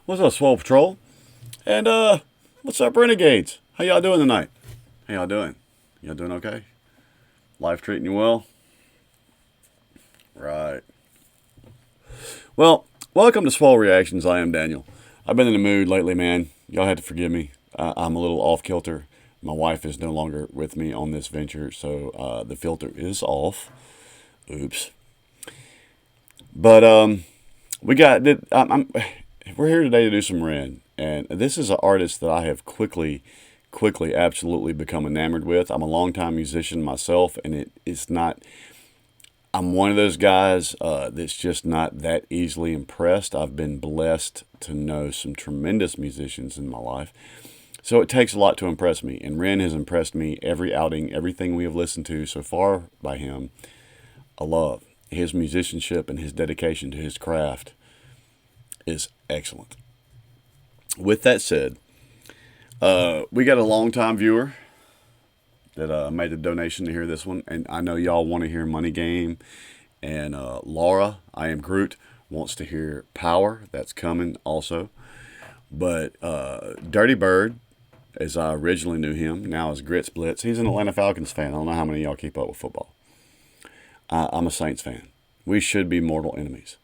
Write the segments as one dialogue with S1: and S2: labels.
S1: What's up, Swole Patrol? And what's up, Renegades? How y'all doing tonight? How y'all doing? Y'all doing okay? Life treating you well? Right. Well, welcome to Swole Reactions. I am Daniel. I've been in the mood lately, man. Y'all have to forgive me. I'm a little off kilter. My wife is no longer with me on this venture, so the filter is off. Oops. But we're here today to do some Ren, and this is an artist that I have quickly, absolutely become enamored with. I'm a longtime musician myself, and it's not. I'm one of those guys that's just not that easily impressed. I've been blessed to know some tremendous musicians in my life, so it takes a lot to impress me. And Ren has impressed me every outing, everything we have listened to so far by him. I love his musicianship and his dedication to his craft is excellent. With that said, we got a longtime viewer that made a donation to hear this one, and I know y'all want to hear Money Game, and Laura, I Am Groot, wants to hear Power. That's coming also. But Dirty Bird, as I originally knew him, now is Grits Blitz. He's an Atlanta Falcons fan. I don't know how many of y'all keep up with football. I'm a Saints fan. We should be mortal enemies.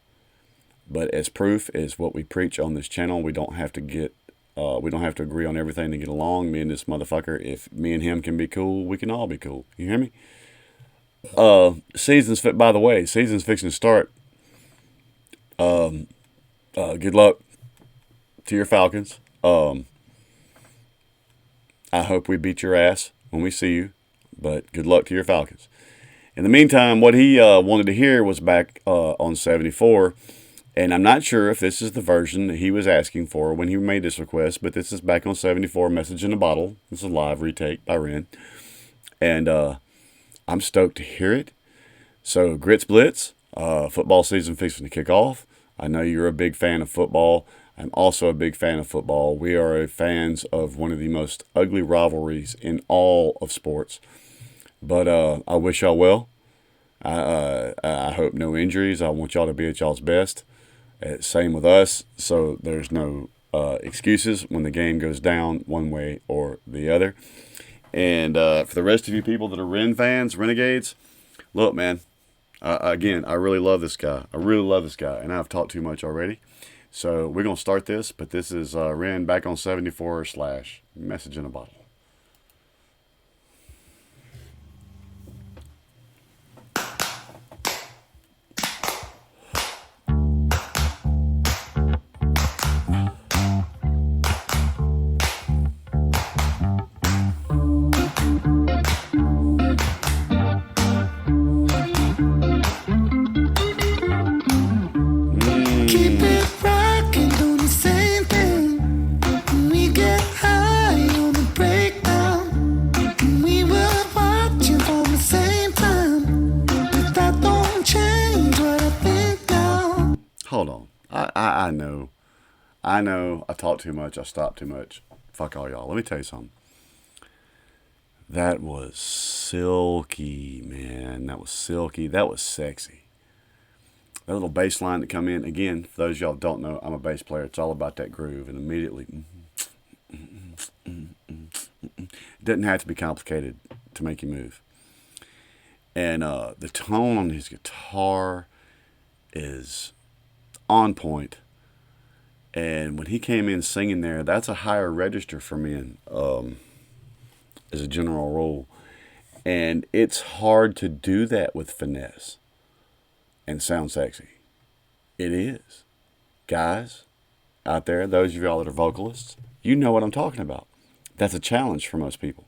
S1: But as proof is what we preach on this channel. We don't have to agree on everything to get along. Me and this motherfucker, if me and him can be cool, we can all be cool. You hear me? By the way, season's fixing to start. Good luck to your Falcons. I hope we beat your ass when we see you, but good luck to your Falcons. In the meantime, what he wanted to hear was back on 74, and I'm not sure if this is the version that he was asking for when he made this request, but this is back on 74, Message in a Bottle. This is a live retake by Ren, and I'm stoked to hear it. So, Grits Blitz, football season fixing to kick off. I know you're a big fan of football. I'm also a big fan of football. We are fans of one of the most ugly rivalries in all of sports. But I wish y'all well. I hope no injuries. I want y'all to be at y'all's best. Same with us. So there's no excuses when the game goes down one way or the other. And for the rest of you people that are Ren fans, Renegades, look, man. Again, I really love this guy. And I've talked too much already. So we're going to start this. But this is Ren back on 74 / Message in a Bottle. Hold on. I know. I talk too much. I stop too much. Fuck all y'all. Let me tell you something. That was silky, man. That was silky. That was sexy. That little bass line that come in. Again, for those of y'all that don't know, I'm a bass player. It's all about that groove. And immediately, it doesn't have to be complicated to make you move. And the tone on his guitar is on point. And when he came in singing there, that's a higher register for men, as a general rule. And it's hard to do that with finesse and sound sexy. It is. Guys out there, those of y'all that are vocalists, you know what I'm talking about. That's a challenge for most people.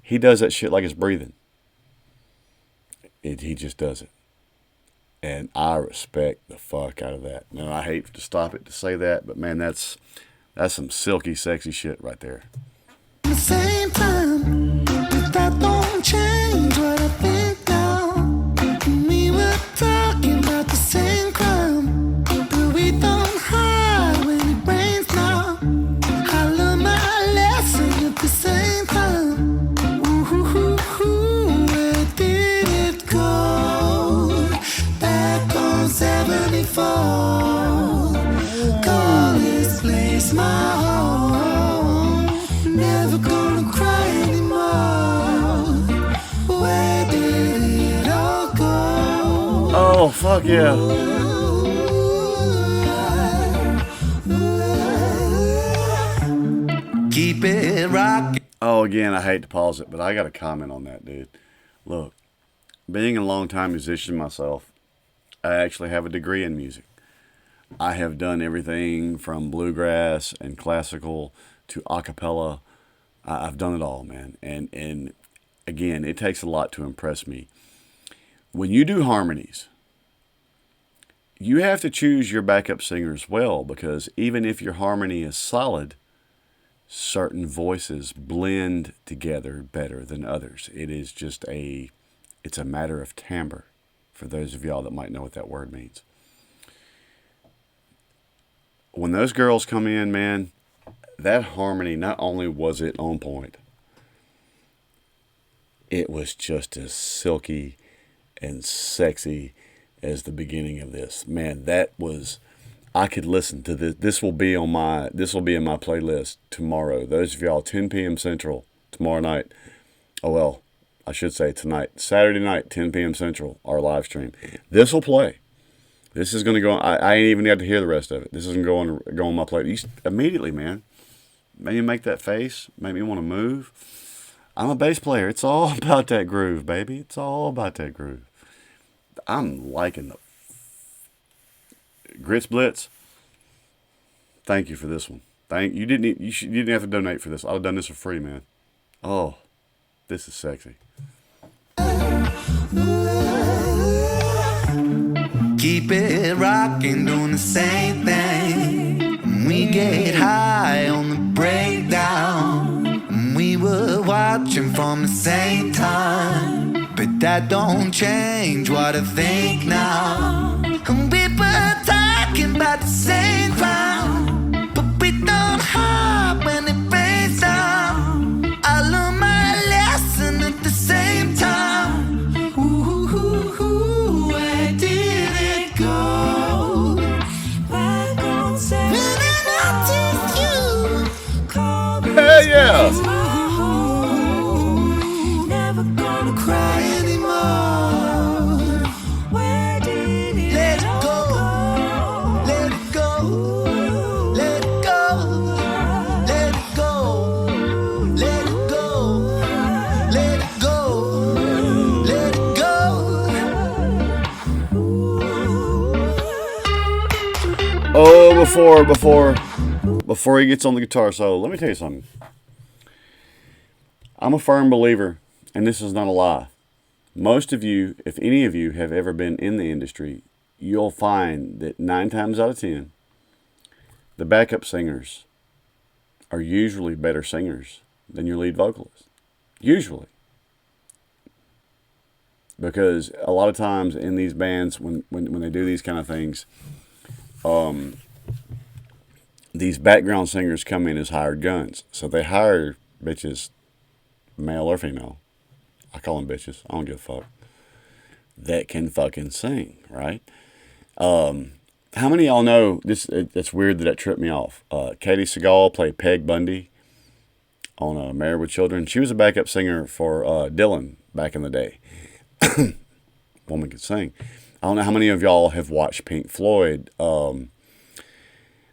S1: He does that shit like it's breathing. He just does it. And I respect the fuck out of that. Now, I hate to stop it to say that, but man, that's some silky, sexy shit right there.
S2: At the same time, but that don't change what I think now. We were talking about the same crime, but we don't hide when it rains now. I learned my lesson at the same time. Ooh, where did it go? Back on 74. Call his
S1: Oh, fuck yeah.
S2: Keep it rocking.
S1: Oh, again, I hate to pause it, but I got to comment on that, dude. Look, being a long-time musician myself, I actually have a degree in music. I have done everything from bluegrass and classical to a cappella. I've done it all, man. And again, it takes a lot to impress me. When you do harmonies, you have to choose your backup singers well, because even if your harmony is solid, certain voices blend together better than others. It's a matter of timbre, for those of y'all that might know what that word means. When those girls come in, man, that harmony, not only was it on point, it was just as silky and sexy as the beginning of this. Man, I could listen to this. This will be in my playlist tomorrow. Those of y'all, 10 p.m. Central tomorrow night. Oh, well, I should say tonight. Saturday night, 10 p.m. Central, our live stream. This will play. This is going to go on. I ain't even got to hear the rest of it. This isn't go on my playlist immediately, man. Maybe make that face. Make me want to move. I'm a bass player. It's all about that groove, baby. It's all about that groove. I'm liking the Grits Blitz. Thank you for this one. You didn't have to donate for this. I'd have done this for free, man. Oh, this is sexy.
S2: Keep it rocking, doing the same thing. We get high on the breakdown. We were watching from the same time, but that don't change what I think now. And we were talking about the same ground, but we don't hop when it rains down. I learned my lesson at the same time. Ooh, where did it go? When I noticed you,
S1: Hell yeah!
S2: never gonna cry anymore. Where did it let it go? Let it go. Let it go. Let it go. Let it go. Let it go. Let it go.
S1: Oh, before he gets on the guitar solo, let me tell you something. I'm a firm believer, and this is not a lie. Most of you, if any of you have ever been in the industry, you'll find that 9 times out of 10, the backup singers are usually better singers than your lead vocalist. Usually. Because a lot of times in these bands, when they do these kind of things, these background singers come in as hired guns. So they hire bitches, male or female. I call them bitches. I don't give a fuck. That can fucking sing, right? How many of y'all know this? It's weird that tripped me off. Katie Seagal played Peg Bundy on Married with Children. She was a backup singer for Dylan back in the day. Woman could sing. I don't know how many of y'all have watched Pink Floyd.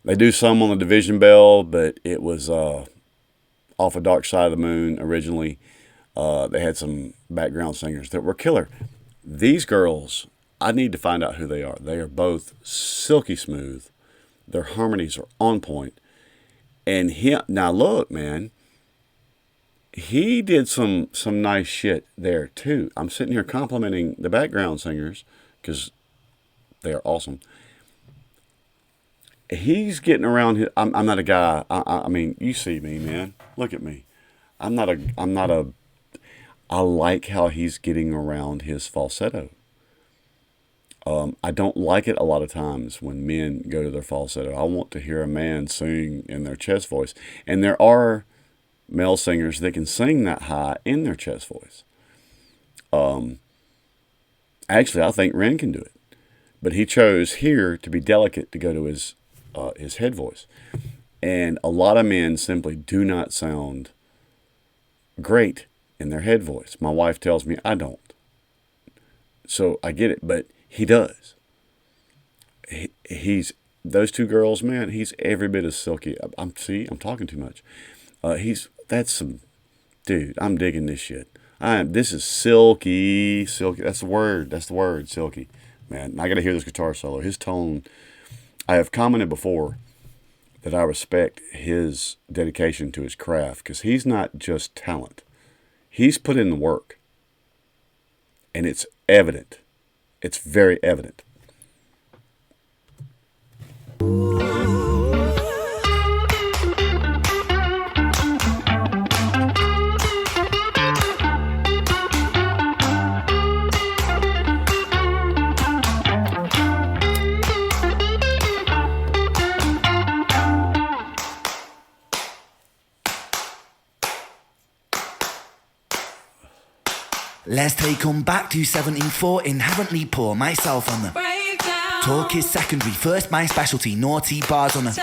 S1: They do some on the Division Bell, but it was off of Dark Side of the Moon originally. They had some background singers that were killer. These girls, I need to find out who they are. They are both silky smooth. Their harmonies are on point. And now look, man, he did some nice shit there too. I'm sitting here complimenting the background singers because they are awesome. He's getting around. I'm not a guy. I mean, you see me, man. Look at me. I like how he's getting around his falsetto. I don't like it a lot of times when men go to their falsetto. I want to hear a man sing in their chest voice. And there are male singers that can sing that high in their chest voice. Actually, I think Ren can do it. But he chose here to be delicate to go to his head voice. And a lot of men simply do not sound great in their head voice. My wife tells me I don't. So I get it, but He does. He's those two girls, man. He's every bit as silky. I'm talking too much. That's some dude. I'm digging this shit. This is silky. That's the word. Silky. Man, I got to hear this guitar solo. His tone. I have commented before that I respect his dedication to his craft because he's not just talent. He's put in the work. And it's evident. It's very evident.
S2: Let's take 'em back to 1714. Inherently poor, myself on them. Talk is secondary, first my specialty. Naughty bars on them.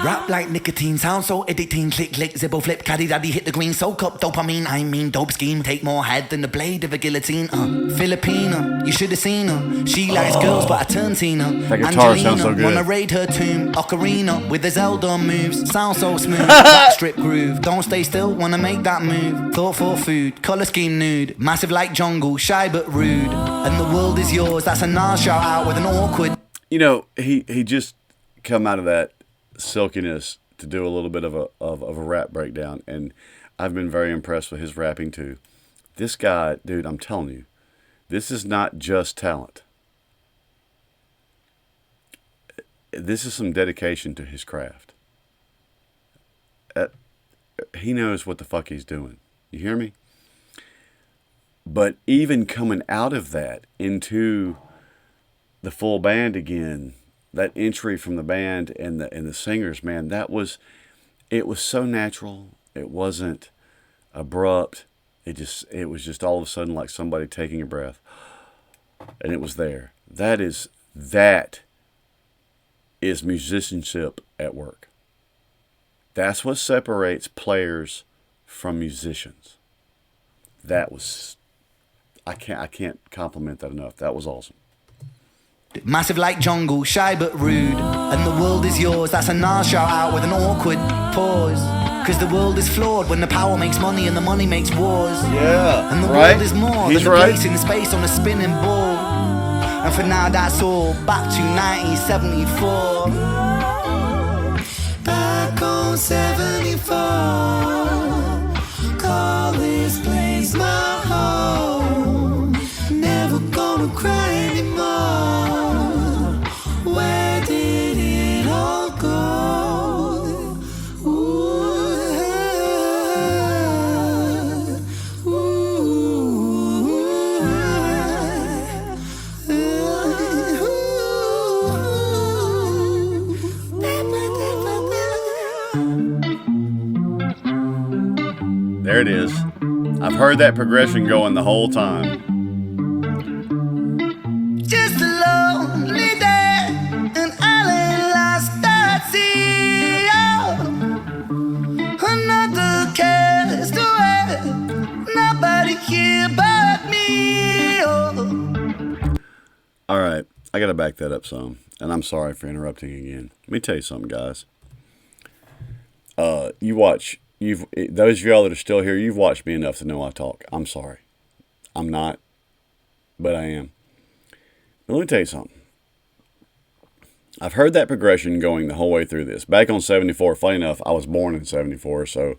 S2: Rap like nicotine, sound so addicting. Click, click, zippo flip, caddy daddy hit the green. Soak up dopamine, I mean dope scheme. Take more head than the blade of a guillotine. Filipina, you should have seen her. She likes girls, but I turn Tina.
S1: That guitar
S2: Angelina,
S1: sounds so good.
S2: wanna raid her tomb. Ocarina, with the Zelda moves. Sound so smooth, backstrip groove. Don't stay still, wanna make that move. Thought for food, colour scheme nude. Massive like jungle, shy but rude. And the world is yours, that's a Nas shout out with an awkward.
S1: You know, he just come out of that silkiness to do a little bit of a rap breakdown, and I've been very impressed with his rapping too. This guy, dude, I'm telling you, this is not just talent. This is some dedication to his craft. He knows what the fuck he's doing. You hear me? But even coming out of that into the full band again, that entry from the band and the singers, man, it was so natural. It wasn't abrupt. It was just all of a sudden like somebody taking a breath, and it was there. That is musicianship at work. That's what separates players from musicians. That was, I can't compliment that enough. That was awesome.
S2: Massive like jungle, shy but rude. And the world is yours, that's a Nas shout out with an awkward pause. Cause the world is flawed when the power makes money and the money makes wars.
S1: Yeah,
S2: and the
S1: right?
S2: world is more
S1: He's
S2: than
S1: right.
S2: a place in space on a spinning ball. And for now that's all, back to 1974. Back on 74, call this place my home. Never gonna cry anymore. Where did it all go?
S1: There it is. I've heard that progression going the whole time.
S2: Just a lonely day, and I lay lost at sea. Another castaway, nobody here but me.
S1: All right, I gotta back that up some, and I'm sorry for interrupting again. Let me tell you something, guys. Those of y'all that are still here, you've watched me enough to know I talk. I'm sorry. I'm not, but I am. But let me tell you something. I've heard that progression going the whole way through this. Back on 74, funny enough, I was born in 74, so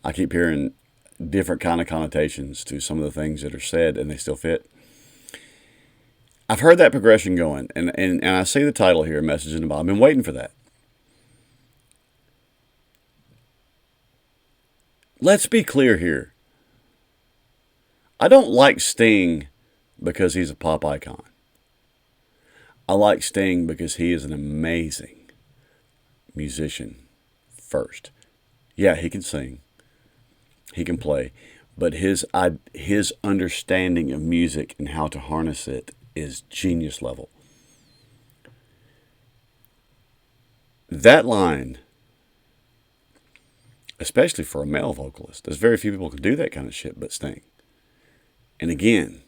S1: I keep hearing different kind of connotations to some of the things that are said, and they still fit. I've heard that progression going, and I see the title here, Message in the Bible. I've been waiting for that. Let's be clear here. I don't like Sting because he's a pop icon. I like Sting because he is an amazing musician first. Yeah, he can sing. He can play. But his understanding of music and how to harness it is genius level. That line, especially for a male vocalist, there's very few people who can do that kind of shit but Sting. And again,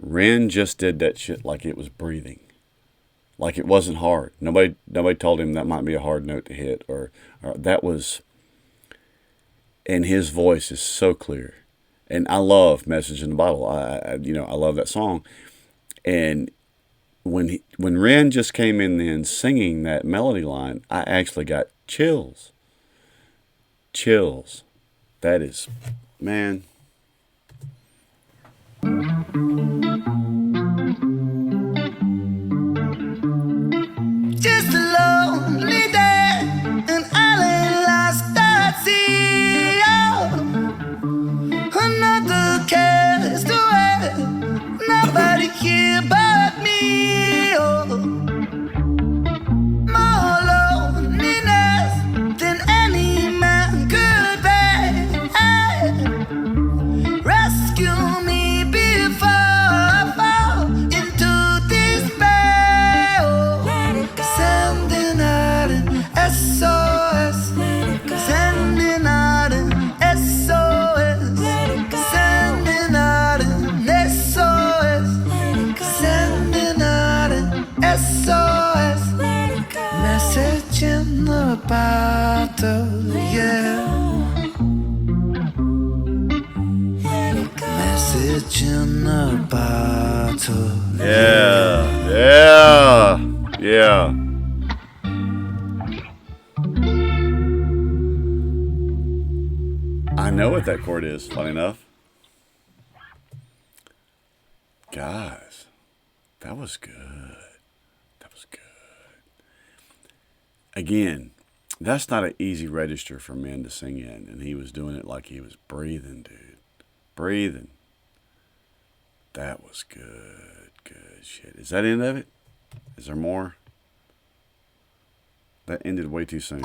S1: Ren just did that shit like it was breathing. Like it wasn't hard. Nobody told him that might be a hard note to hit or that was, and his voice is so clear. And I love Message in the Bottle. I love that song. And when Ren just came in then singing that melody line, I actually got chills. Chills. That is, man.
S2: Just a lonely day, an island lost at sea. Oh, another castaway, nobody here but me. Oh, more loneliness than any man could bear. Rescue me before I fall into despair. Sending out an SOS. Sending out an SOS. Sending out an SOS. Sending out an SOS. Message in the bottle, yeah. Message in the bottle.
S1: Yeah. I know what that chord is, funny enough. Guys, that was good. That was good. Again, that's not an easy register for men to sing in, and he was doing it like he was breathing, dude. Breathing. That was good. Good shit. Is that the end of it? Is there more? That ended way too soon.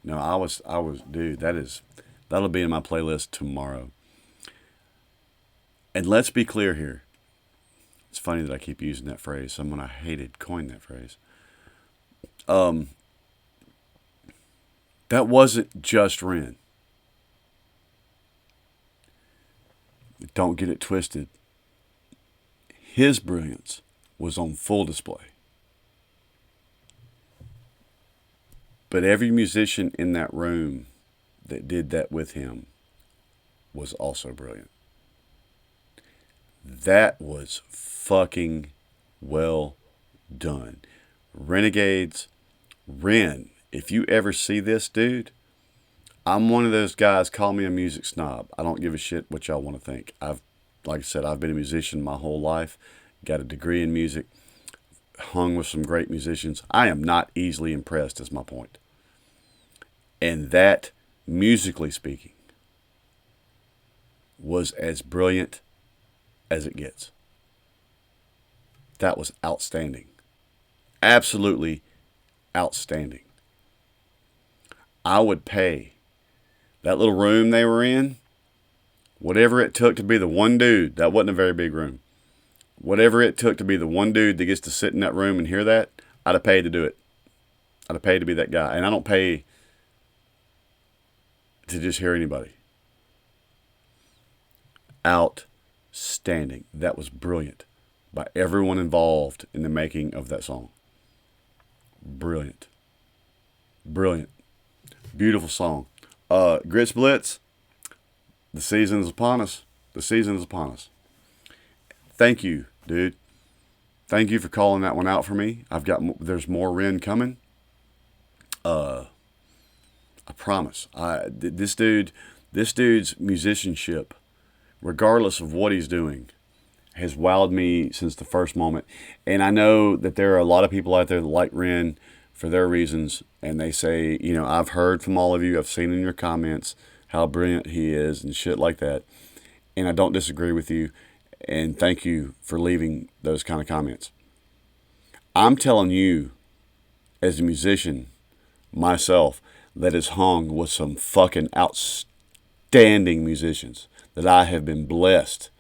S1: No, I was, dude, that'll be in my playlist tomorrow. And let's be clear here. It's funny that I keep using that phrase. Someone I hated coined that phrase. That wasn't just Ren. Don't get it twisted. His brilliance was on full display. But every musician in that room that did that with him was also brilliant. That was fucking well done. Renegades, Ren, if you ever see this, dude, I'm one of those guys, call me a music snob. I don't give a shit what y'all want to think. Like I said, I've been a musician my whole life, got a degree in music, hung with some great musicians. I am not easily impressed, is my point. And that, musically speaking, was as brilliant as it gets. That was outstanding. Absolutely outstanding. I would pay that little room they were in, whatever it took to be the one dude, that wasn't a very big room. Whatever it took to be the one dude that gets to sit in that room and hear that, I'd have paid to do it. I'd have paid to be that guy. And I don't pay to just hear anybody. Outstanding. That was brilliant by everyone involved in the making of that song. Brilliant. Brilliant. Beautiful song. Grits Blitz, the season is upon us. The season is upon us. Thank you, dude. Thank you for calling that one out for me. There's more Ren coming. I promise. This dude's musicianship, regardless of what he's doing, has wowed me since the first moment. And I know that there are a lot of people out there that like Ren for their reasons, and they say, I've heard from all of you, I've seen in your comments how brilliant he is and shit like that. And I don't disagree with you, and thank you for leaving those kind of comments. I'm telling you, as a musician myself, that has hung with some fucking outstanding musicians, that I have been blessed.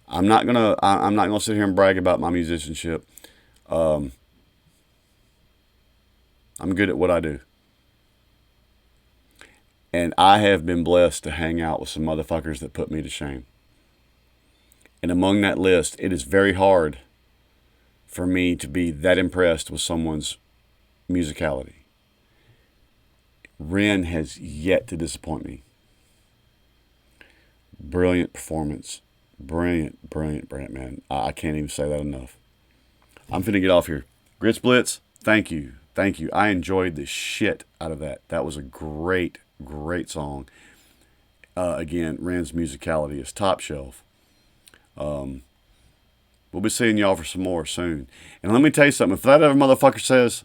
S1: I'm not gonna sit here and brag about my musicianship. I'm good at what I do. And I have been blessed to hang out with some motherfuckers that put me to shame. And among that list, it is very hard for me to be that impressed with someone's musicality. Ren has yet to disappoint me. Brilliant performance. Brilliant, brilliant, brilliant, man. I can't even say that enough. I'm finna get off here. Grits Blitz, thank you. Thank you. I enjoyed the shit out of that. That was a great, great song. Again, Ren's musicality is top shelf. We'll be seeing y'all for some more soon. And let me tell you something. If that other motherfucker says